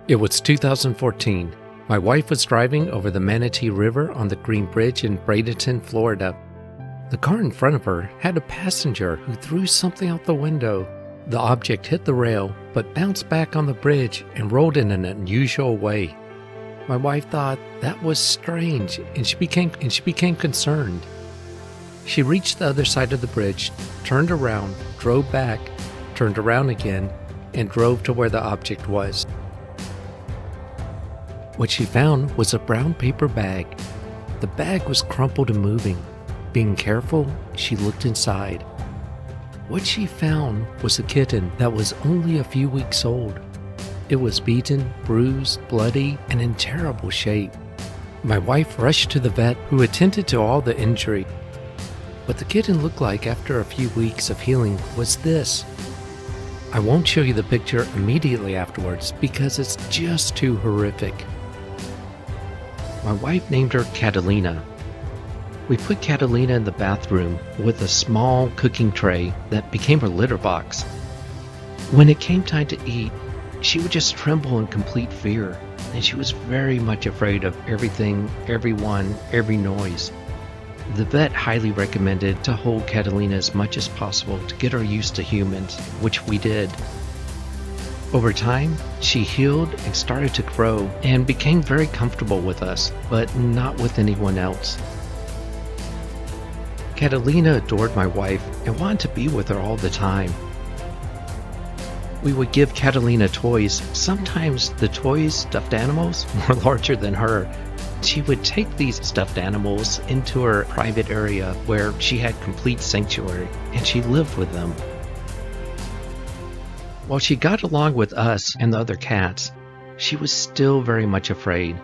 It was 2014. My wife was driving over the Manatee River on the Green Bridge in Bradenton, Florida. The car in front of her had a passenger who threw something out the window. The object hit the rail, but bounced back on the bridge and rolled in an unusual way. My wife thought that was strange, and she became concerned. She reached the other side of the bridge, turned around, drove back, turned around again, and drove to where the object was. What she found was a brown paper bag. The bag was crumpled and moving. Being careful, she looked inside. What she found was a kitten that was only a few weeks old. It was beaten, bruised, bloody, and in terrible shape. My wife rushed to the vet, who attended to all the injury. What the kitten looked like after a few weeks of healing was this. I won't show you the picture immediately afterwards because it's just too horrific. My wife named her Catalina. We put Catalina in the bathroom with a small cooking tray that became her litter box. When it came time to eat, she would just tremble in complete fear, and she was very much afraid of everything, everyone, every noise. The vet highly recommended to hold Catalina as much as possible to get her used to humans, which we did. Over time, she healed and started to grow and became very comfortable with us, but not with anyone else. Catalina adored my wife and wanted to be with her all the time. We would give Catalina toys. Sometimes the toys, stuffed animals, were larger than her. She would take these stuffed animals into her private area where she had complete sanctuary, and she lived with them. While she got along with us and the other cats, she was still very much afraid.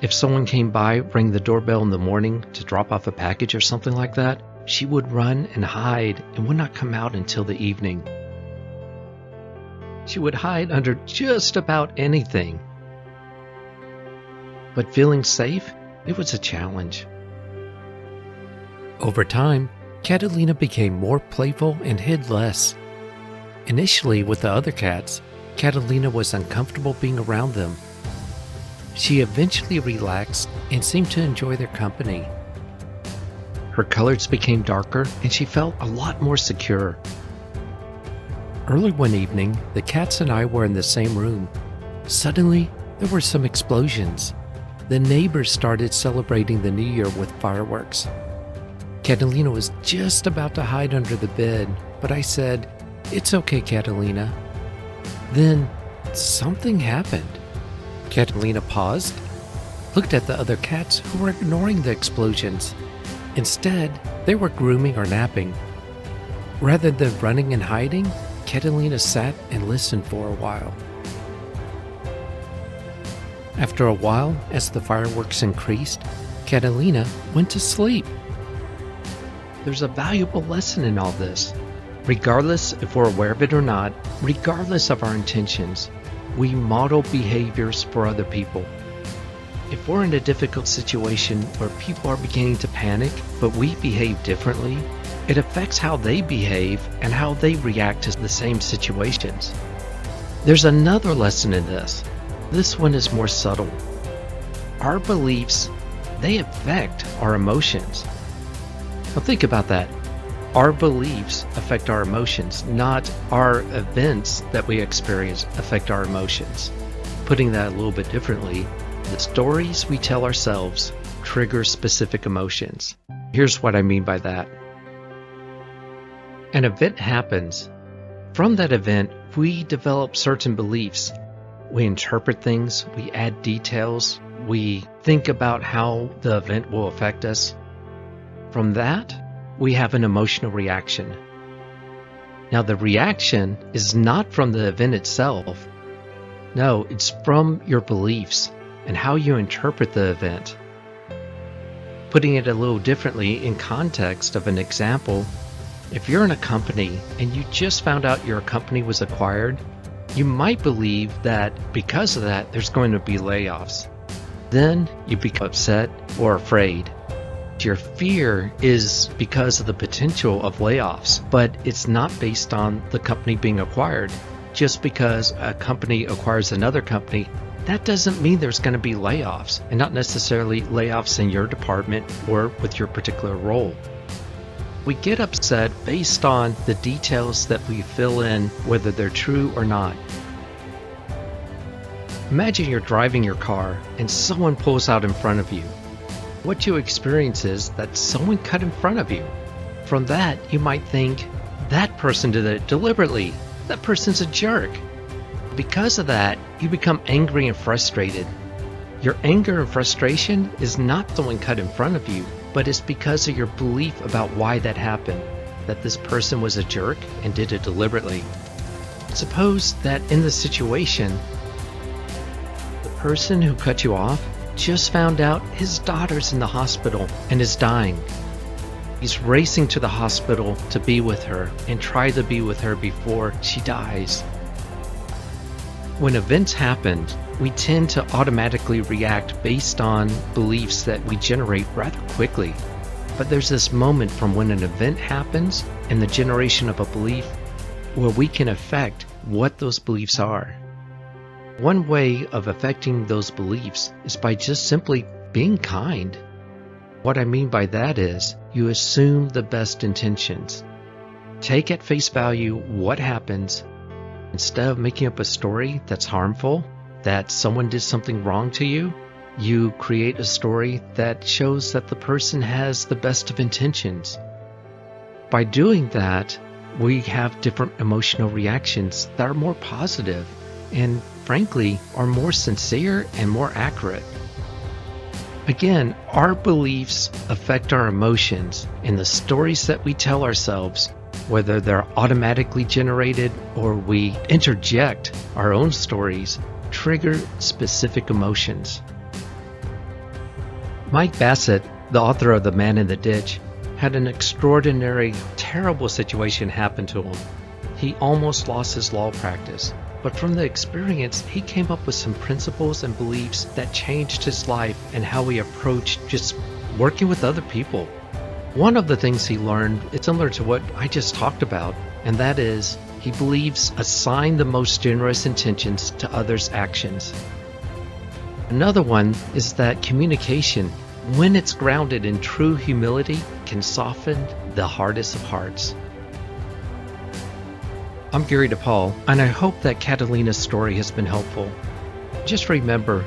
If someone came by, rang the doorbell in the morning to drop off a package or something like that, she would run and hide and would not come out until the evening. She would hide under just about anything. But feeling safe, it was a challenge. Over time, Catalina became more playful and hid less. Initially, with the other cats, Catalina was uncomfortable being around them. She eventually relaxed and seemed to enjoy their company. Her colors became darker and she felt a lot more secure. Early one evening, the cats and I were in the same room. Suddenly, there were some explosions. The neighbors started celebrating the new year with fireworks. Catalina was just about to hide under the bed, but I said, "It's okay, Catalina." Then, something happened. Catalina paused, looked at the other cats who were ignoring the explosions. Instead, they were grooming or napping. Rather than running and hiding, Catalina sat and listened for a while. After a while, as the fireworks increased, Catalina went to sleep. There's a valuable lesson in all this. Regardless if we're aware of it or not, regardless of our intentions, we model behaviors for other people. If we're in a difficult situation where people are beginning to panic, but we behave differently, it affects how they behave and how they react to the same situations. There's another lesson in this. This one is more subtle. Our beliefs, they affect our emotions. Now think about that. Our beliefs affect our emotions, not our events that we experience affect our emotions. Putting that a little bit differently, the stories we tell ourselves trigger specific emotions. Here's what I mean by that. An event happens. From that event, we develop certain beliefs. We interpret things, we add details, we think about how the event will affect us. From that, we have an emotional reaction. Now, the reaction is not from the event itself. No, it's from your beliefs and how you interpret the event. Putting it a little differently in context of an example, if you're in a company and you just found out your company was acquired, you might believe that because of that, there's going to be layoffs. Then you become upset or afraid. Your fear is because of the potential of layoffs, but it's not based on the company being acquired. just because a company acquires another company, that doesn't mean there's going to be layoffs, and not necessarily layoffs in your department or with your particular role. We get upset based on the details that we fill in, whether they're true or not. Imagine you're driving your car and someone pulls out in front of you. What you experience is that someone cut in front of you. From that, you might think, that person did it deliberately. That person's a jerk. Because of that, you become angry and frustrated. Your anger and frustration is not someone cut in front of you, but it's because of your belief about why that happened, that this person was a jerk and did it deliberately. Suppose that in the situation, the person who cut you off just found out his daughter's in the hospital and is dying. He's racing to the hospital to be with her and try to be with her before she dies. When events happen, we tend to automatically react based on beliefs that we generate rather quickly. But there's this moment from when an event happens and the generation of a belief where we can affect what those beliefs are. One way of affecting those beliefs is by just simply being kind. What I mean by that is, you assume the best intentions. Take at face value what happens. Instead of making up a story that's harmful, that someone did something wrong to you, you create a story that shows that the person has the best of intentions. By doing that, we have different emotional reactions that are more positive and, frankly, are more sincere and more accurate. Again, our beliefs affect our emotions, and the stories that we tell ourselves, whether they're automatically generated or we interject our own stories, trigger specific emotions. Mike Bassett, the author of The Man in the Ditch, had an extraordinary, terrible situation happen to him. He almost lost his law practice. But from the experience, he came up with some principles and beliefs that changed his life and how he approached just working with other people. One of the things he learned is similar to what I just talked about, and that is, he believes assign the most generous intentions to others' actions. Another one is that communication, when it's grounded in true humility, can soften the hardest of hearts. I'm Gary DePaul, and I hope that Catalina's story has been helpful. Just remember,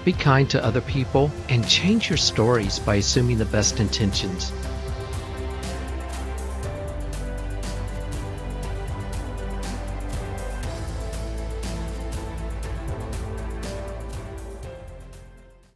be kind to other people and change your stories by assuming the best intentions.